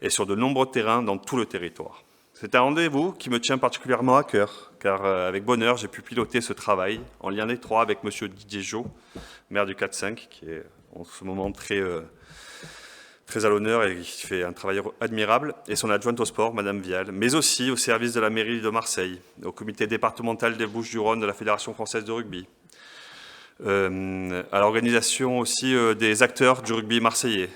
et sur de nombreux terrains dans tout le territoire. C'est un rendez-vous qui me tient particulièrement à cœur, car avec bonheur, j'ai pu piloter ce travail en lien étroit avec M. Didier Jo, maire du 4-5, qui est en ce moment très à l'honneur et qui fait un travail admirable, et son adjointe au sport, Mme Vial, mais aussi au service de la mairie de Marseille, au comité départemental des Bouches-du-Rhône de la Fédération française de rugby, à l'organisation aussi des acteurs du rugby marseillais.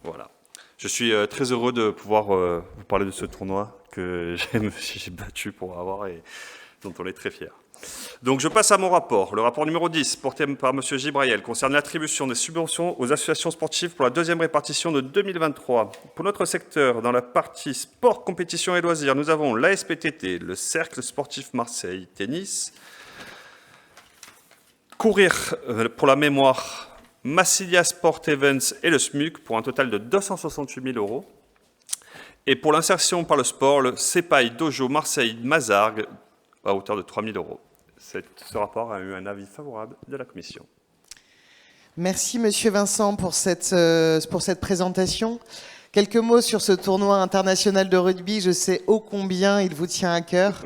Voilà. Je suis très heureux de pouvoir vous parler de ce tournoi que j'ai battu pour avoir et dont on est très fiers. Donc je passe à mon rapport. Le rapport numéro 10, porté par M. Gibrayel, concerne l'attribution des subventions aux associations sportives pour la 2e répartition de 2023. Pour notre secteur, dans la partie sport, compétition et loisirs, nous avons l'ASPTT, le Cercle sportif Marseille Tennis, Courir pour la mémoire, Massilia Sport Events et le SMUC pour un total de 268 000 €. Et pour l'insertion par le sport, le CEPAI Dojo Marseille Mazargues à hauteur de 3 000 €. Ce rapport a eu un avis favorable de la Commission. Merci Monsieur Vincent pour cette présentation. Quelques mots sur ce tournoi international de rugby. Je sais ô combien il vous tient à cœur.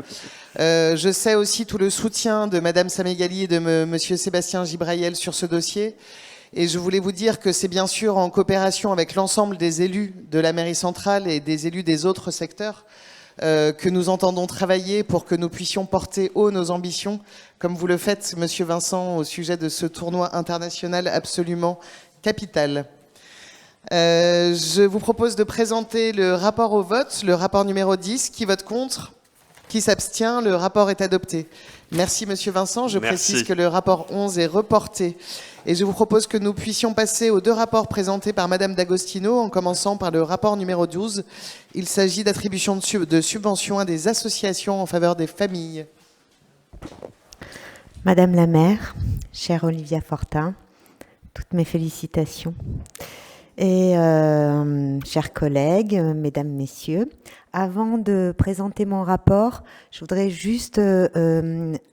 Je sais aussi tout le soutien de Madame Samia Ghali et de Monsieur Sébastien Gibrayel sur ce dossier. Et je voulais vous dire que c'est bien sûr en coopération avec l'ensemble des élus de la mairie centrale et des élus des autres secteurs que nous entendons travailler pour que nous puissions porter haut nos ambitions, comme vous le faites, Monsieur Vincent, au sujet de ce tournoi international absolument capital. Je vous propose de présenter le rapport au vote, le rapport numéro 10. Qui vote contre ? Qui s'abstient ? Le rapport est adopté. Merci Monsieur Vincent. Je précise que le rapport 11 est reporté. Et je vous propose que nous puissions passer aux 2 rapports présentés par Madame D'Agostino, en commençant par le rapport numéro 12. Il s'agit d'attribution de subventions à des associations en faveur des familles. Madame la maire, chère Olivia Fortin, toutes mes félicitations. Et chers collègues, mesdames, messieurs, avant de présenter mon rapport, je voudrais juste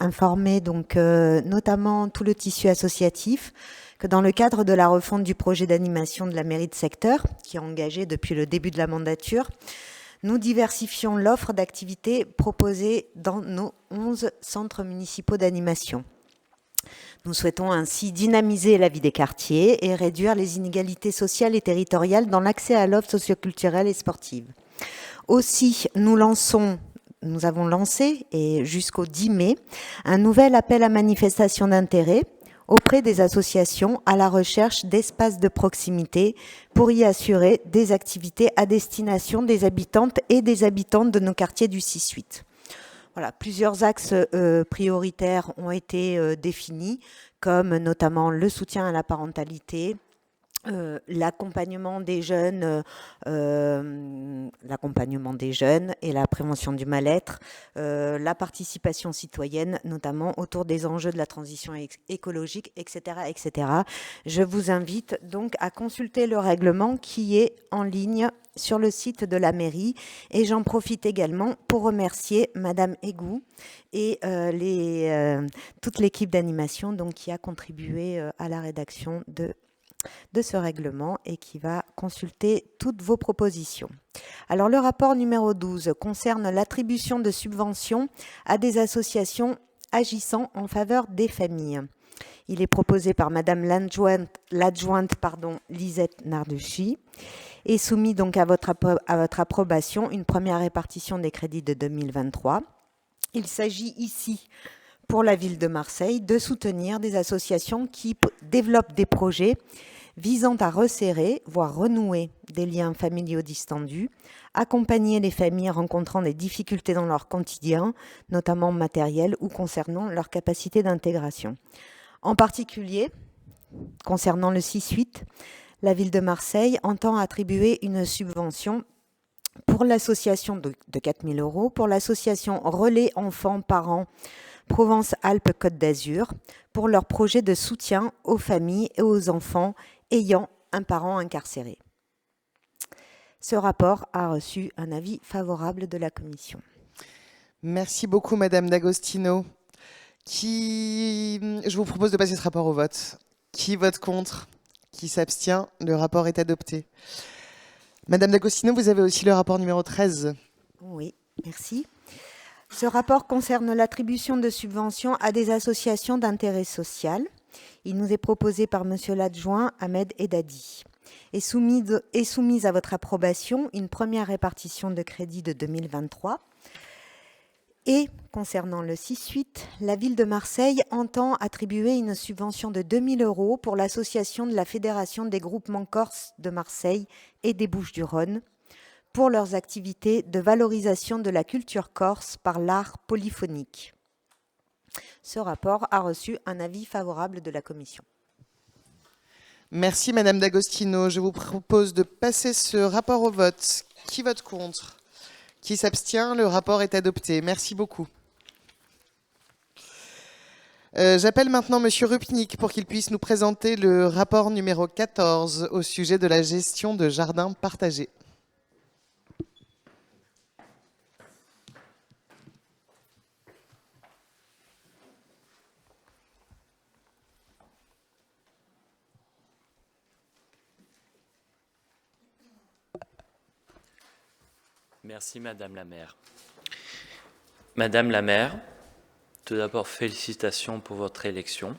informer donc notamment tout le tissu associatif que dans le cadre de la refonte du projet d'animation de la mairie de secteur, qui est engagé depuis le début de la mandature, nous diversifions l'offre d'activités proposées dans nos 11 centres municipaux d'animation. Nous souhaitons ainsi dynamiser la vie des quartiers et réduire les inégalités sociales et territoriales dans l'accès à l'offre socioculturelle et sportive. Aussi, nous avons lancé, et jusqu'au 10 mai, un nouvel appel à manifestation d'intérêt auprès des associations à la recherche d'espaces de proximité pour y assurer des activités à destination des habitantes et des habitants de nos quartiers du 6-8. Voilà, plusieurs axes prioritaires ont été définis, comme notamment le soutien à la parentalité, l'accompagnement des jeunes et la prévention du mal-être, la participation citoyenne, notamment autour des enjeux de la transition écologique, etc., etc. Je vous invite donc à consulter le règlement qui est en ligne sur le site de la mairie, et j'en profite également pour remercier Madame Égou et toute l'équipe d'animation donc qui a contribué à la rédaction de ce règlement et qui va consulter toutes vos propositions. Alors le rapport numéro 12 concerne l'attribution de subventions à des associations agissant en faveur des familles. Il est proposé par Madame l'adjointe Lisette Narduchy et soumis donc à votre approbation une première répartition des crédits de 2023. Il s'agit ici, pour la ville de Marseille, de soutenir des associations qui développent des projets visant à resserrer, voire renouer des liens familiaux distendus, accompagner les familles rencontrant des difficultés dans leur quotidien, notamment matériel ou concernant leur capacité d'intégration. En particulier, concernant le 6-8, la ville de Marseille entend attribuer une subvention pour l'association de 4 000 € pour l'association Relais Enfants Parents Provence-Alpes-Côte d'Azur pour leur projet de soutien aux familles et aux enfants ayant un parent incarcéré. Ce rapport a reçu un avis favorable de la Commission. Merci beaucoup, Madame D'Agostino. Je vous propose de passer ce rapport au vote. Qui vote contre ? Qui s'abstient ? Le rapport est adopté. Madame D'Agostino, vous avez aussi le rapport numéro 13. Oui, merci. Ce rapport concerne l'attribution de subventions à des associations d'intérêt social. Il nous est proposé par Monsieur l'adjoint Ahmed Edadi. Est soumise à votre approbation une première répartition de crédits de 2023. Et concernant le 6-8, la ville de Marseille entend attribuer une subvention de 2 000 € pour l'association de la Fédération des groupements corses de Marseille et des Bouches-du-Rhône pour leurs activités de valorisation de la culture corse par l'art polyphonique. Ce rapport a reçu un avis favorable de la Commission. Merci Madame D'Agostino. Je vous propose de passer ce rapport au vote. Qui vote contre ? Qui s'abstient ? Le rapport est adopté. Merci beaucoup. J'appelle maintenant Monsieur Rupnik pour qu'il puisse nous présenter le rapport numéro 14 au sujet de la gestion de jardins partagés. Merci Madame la maire. Madame la maire, tout d'abord félicitations pour votre élection.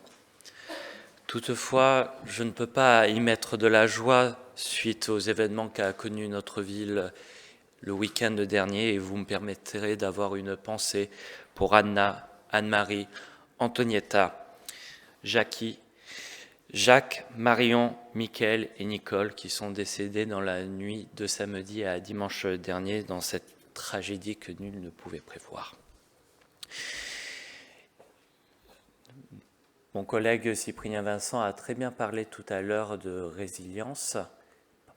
Toutefois, je ne peux pas y mettre de la joie suite aux événements qu'a connus notre ville le week-end dernier et vous me permettrez d'avoir une pensée pour Anna, Anne-Marie, Antonietta, Jackie, Jacques, Marion, Mickaël et Nicole qui sont décédés dans la nuit de samedi à dimanche dernier dans cette tragédie que nul ne pouvait prévoir. Mon collègue Cyprien Vincent a très bien parlé tout à l'heure de résilience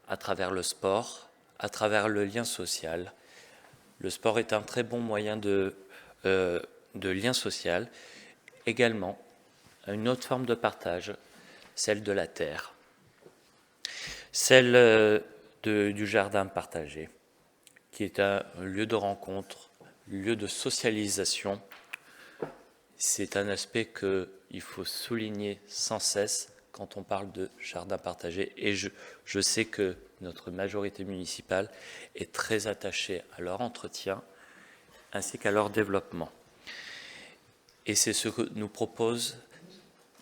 à travers le sport, à travers le lien social. Le sport est un très bon moyen de lien social. Également, une autre forme de partage, celle de la terre, celle du jardin partagé, qui est un lieu de rencontre, lieu de socialisation. C'est un aspect qu'il faut souligner sans cesse quand on parle de jardin partagé. Et je sais que notre majorité municipale est très attachée à leur entretien ainsi qu'à leur développement. Et c'est ce que nous propose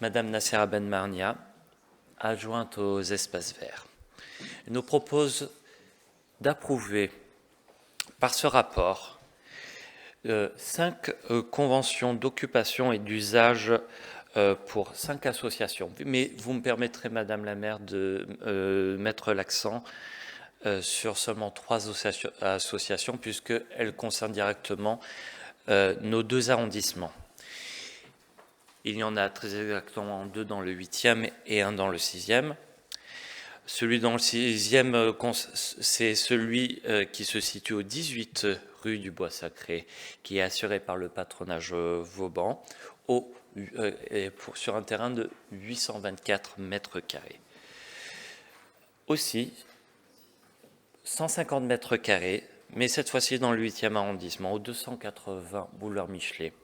Madame Nassera Benmarnia, adjointe aux espaces verts. Elle nous propose d'approuver par ce rapport 5 conventions d'occupation et d'usage pour 5 associations. Mais vous me permettrez, Madame la maire, de mettre l'accent sur seulement 3 associations, puisqu'elles concernent directement nos 2 arrondissements. Il y en a très exactement 2 dans le 8e et 1 dans le 6e. Celui dans le 6e, c'est celui qui se situe au 18 rue du Bois-Sacré, qui est assuré par le patronage Vauban, sur un terrain de 824 mètres carrés. Aussi, 150 mètres carrés, mais cette fois-ci dans le 8e arrondissement, au 280 boulevard Michelet,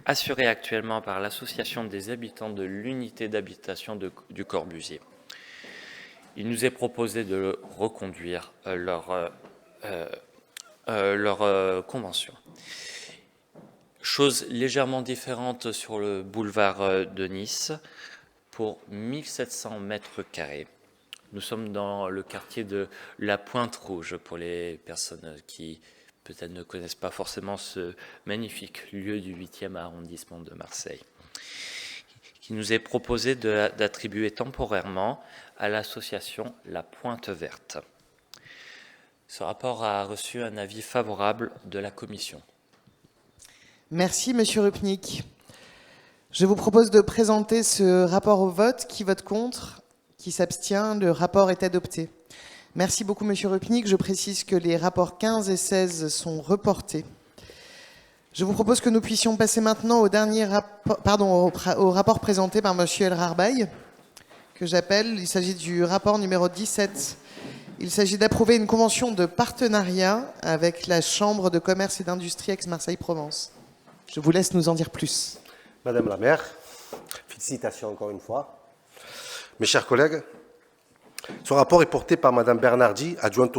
assuré actuellement par l'association des habitants de l'unité d'habitation du Corbusier. Il nous est proposé de reconduire leur convention. Chose légèrement différente sur le boulevard de Nice, pour 1700 mètres carrés. Nous sommes dans le quartier de la Pointe-Rouge, pour les personnes qui peut-être ne connaissent pas forcément ce magnifique lieu du 8e arrondissement de Marseille, qui nous est proposé d'attribuer temporairement à l'association La Pointe Verte. Ce rapport a reçu un avis favorable de la Commission. Merci, Monsieur Rupnik. Je vous propose de présenter ce rapport au vote. Qui vote contre ? Qui s'abstient ? Le rapport est adopté. Merci beaucoup, Monsieur Rupnik. Je précise que les rapports 15 et 16 sont reportés. Je vous propose que nous puissions passer maintenant au dernier au rapport présenté par Monsieur El Rarbaï, que j'appelle. Il s'agit du rapport numéro 17. Il s'agit d'approuver une convention de partenariat avec la Chambre de commerce et d'industrie Aix-Marseille-Provence. Je vous laisse nous en dire plus. Madame la maire, félicitations encore une fois. Mes chers collègues, ce rapport est porté par Madame Bernardi, adjointe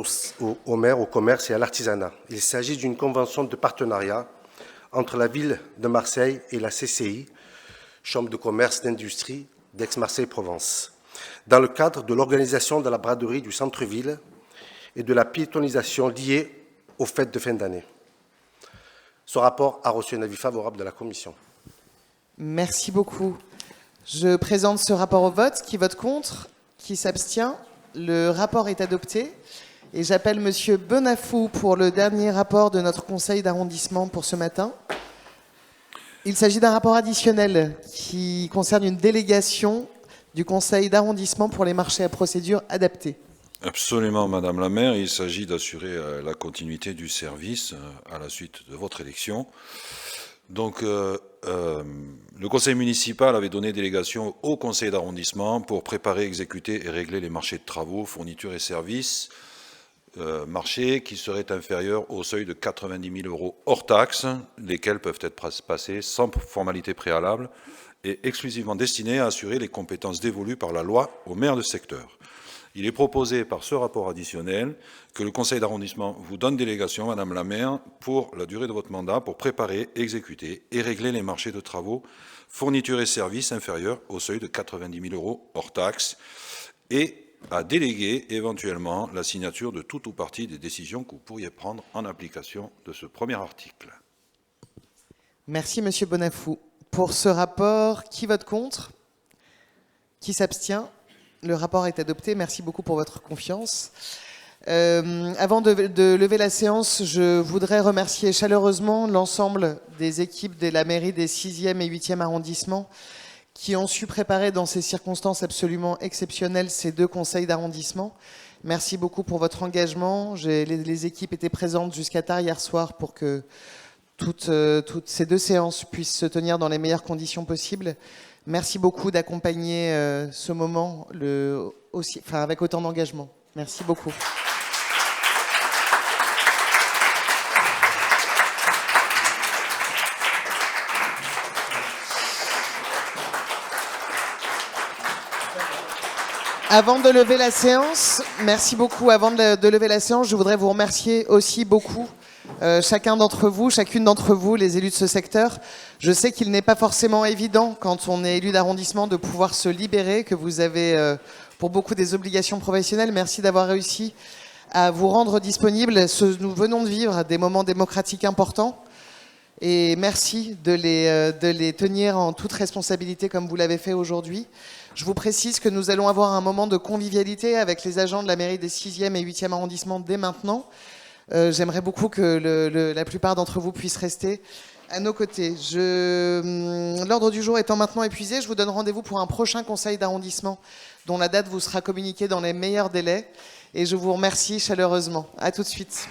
au maire, au commerce et à l'artisanat. Il s'agit d'une convention de partenariat entre la ville de Marseille et la CCI, Chambre de commerce et d'industrie d'Aix-Marseille-Provence, dans le cadre de l'organisation de la braderie du centre-ville et de la piétonisation liée aux fêtes de fin d'année. Ce rapport a reçu un avis favorable de la Commission. Merci beaucoup. Je présente ce rapport au vote. Qui vote contre ? Qui s'abstient ? Le rapport est adopté. Et j'appelle Monsieur Benafou pour le dernier rapport de notre conseil d'arrondissement pour ce matin. Il s'agit d'un rapport additionnel qui concerne une délégation du conseil d'arrondissement pour les marchés à procédure adaptée. Absolument, Madame la maire. Il s'agit d'assurer la continuité du service à la suite de votre élection. Donc, le conseil municipal avait donné délégation au conseil d'arrondissement pour préparer, exécuter et régler les marchés de travaux, fournitures et services, marchés qui seraient inférieurs au seuil de 90 000 € hors taxes, lesquels peuvent être passés sans formalité préalable et exclusivement destinés à assurer les compétences dévolues par la loi au maire de secteur. Il est proposé par ce rapport additionnel que le conseil d'arrondissement vous donne délégation, Madame la maire, pour la durée de votre mandat, pour préparer, exécuter et régler les marchés de travaux, fournitures et services inférieurs au seuil de 90 000 € hors taxes et à déléguer éventuellement la signature de tout ou partie des décisions que vous pourriez prendre en application de ce premier article. Merci, Monsieur Benafou. Pour ce rapport, qui vote contre ? Qui s'abstient ? Le rapport est adopté. Merci beaucoup pour votre confiance. Avant de lever la séance, je voudrais remercier chaleureusement l'ensemble des équipes de la mairie des 6e et 8e arrondissements qui ont su préparer dans ces circonstances absolument exceptionnelles ces 2 conseils d'arrondissement. Merci beaucoup pour votre engagement. Les équipes étaient présentes jusqu'à tard hier soir pour que toutes ces 2 séances puissent se tenir dans les meilleures conditions possibles. Merci beaucoup d'accompagner ce moment avec autant d'engagement. Merci beaucoup. Avant de lever la séance, merci beaucoup. Avant de lever la séance, je voudrais vous remercier aussi beaucoup, chacun d'entre vous, chacune d'entre vous, les élus de ce secteur. Je sais qu'il n'est pas forcément évident, quand on est élu d'arrondissement, de pouvoir se libérer, que vous avez pour beaucoup des obligations professionnelles. Merci d'avoir réussi à vous rendre disponible. Nous venons de vivre des moments démocratiques importants. Et merci de les tenir en toute responsabilité comme vous l'avez fait aujourd'hui. Je vous précise que nous allons avoir un moment de convivialité avec les agents de la mairie des 6e et 8e arrondissements dès maintenant. J'aimerais beaucoup que la plupart d'entre vous puissent rester à nos côtés. L'ordre du jour étant maintenant épuisé, je vous donne rendez-vous pour un prochain conseil d'arrondissement dont la date vous sera communiquée dans les meilleurs délais. Et je vous remercie chaleureusement. À tout de suite.